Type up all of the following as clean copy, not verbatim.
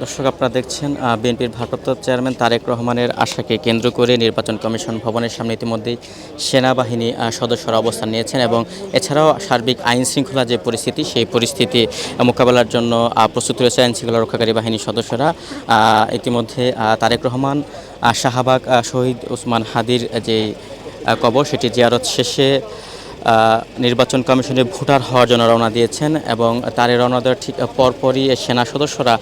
দর্শক, আপনারা দেখছেন বিএনপির ভারপ্রাপ্ত চেয়ারম্যান তারেক রহমানের আশাকে কেন্দ্র করে নির্বাচন কমিশন ভবনের সামনে ইতিমধ্যেই সেনাবাহিনী সদস্যরা অবস্থান নিয়েছেন এবং এছাড়াও সার্বিক আইন শৃঙ্খলা যে পরিস্থিতি, সেই পরিস্থিতি মোকাবেলার জন্য প্রস্তুত রয়েছে আইন শৃঙ্খলা রক্ষাকারী বাহিনীর সদস্যরা। ইতিমধ্যে তারেক রহমান শাহবাগ শহীদ ওসমান হাদির যে কবর, সেটি জিয়ারত শেষে নির্বাচন কমিশনে ভোটার হওয়ার জন্য রওনা দিয়েছেন এবং তার রওনা দেওয়ার ঠিক পরপরই সেনা সদস্যরা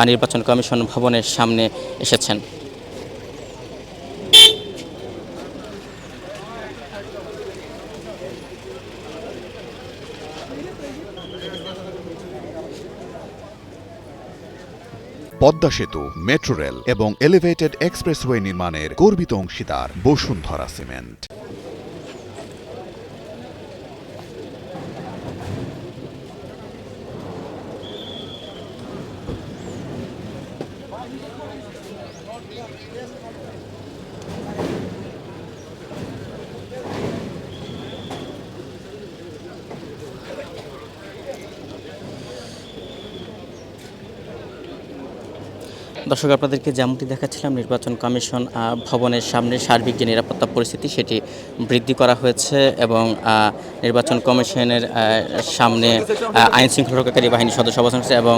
নির্বাচন কমিশন ভবনের সামনে এসেছেন। পদ্মা সেতু, মেট্রো রেল এবং এলিভেটেড এক্সপ্রেসওয়ে নির্মাণের গর্বিত অংশীদার বসুন্ধরা সিমেন্ট। দর্শক, আপনাদেরকে যেমনটি দেখাচ্ছিলাম, নির্বাচন কমিশন ভবনের সামনে সার্বিক যে নিরাপত্তা পরিস্থিতি, সেটি বৃদ্ধি করা হয়েছে এবং নির্বাচন কমিশনের সামনে আইন শৃঙ্খলা রক্ষাকারী বাহিনীর সদস্য অবস্থান করছে এবং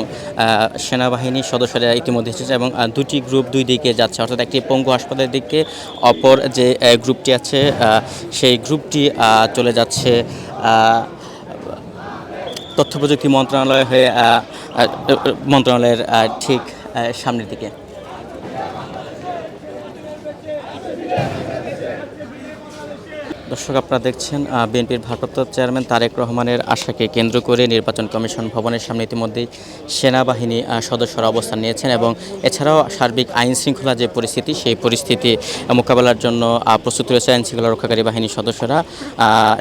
সেনাবাহিনীর সদস্যরা ইতিমধ্যে এসেছে এবং দুটি গ্রুপ দুই দিকে যাচ্ছে, অর্থাৎ একটি পঙ্গু হাসপাতালের দিকে, অপর যে গ্রুপটি আছে সেই গ্রুপটি চলে যাচ্ছে তথ্য প্রযুক্তি মন্ত্রণালয়ের ঠিক সামনের দিকে। দর্শক, আপনারা দেখছেন বিএনপির ভারপ্রাপ্ত চেয়ারম্যান তারেক রহমানের আশাকে কেন্দ্র করে নির্বাচন কমিশন ভবনের সামনে ইতিমধ্যেই সেনাবাহিনী সদস্যরা অবস্থান নিয়েছেন এবং এছাড়াও সার্বিক আইন শৃঙ্খলা যে পরিস্থিতি, সেই পরিস্থিতি মোকাবেলার জন্য প্রস্তুত রয়েছে আইন শৃঙ্খলা রক্ষাকারী বাহিনীর সদস্যরা।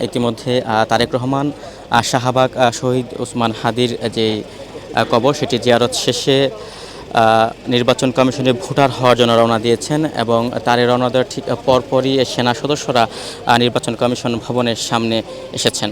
ইতিমধ্যে তারেক রহমান শাহবাগ শহীদ ওসমান হাদির যে কবর, সেটি জিয়ারত শেষে নির্বাচন কমিশনে ভোটার হওয়ার জন্য রওনা দিয়েছেন এবং তার রওনা দেওয়ার ঠিক পরপরই সেনা সদস্যরা নির্বাচন কমিশন ভবনের সামনে এসেছেন।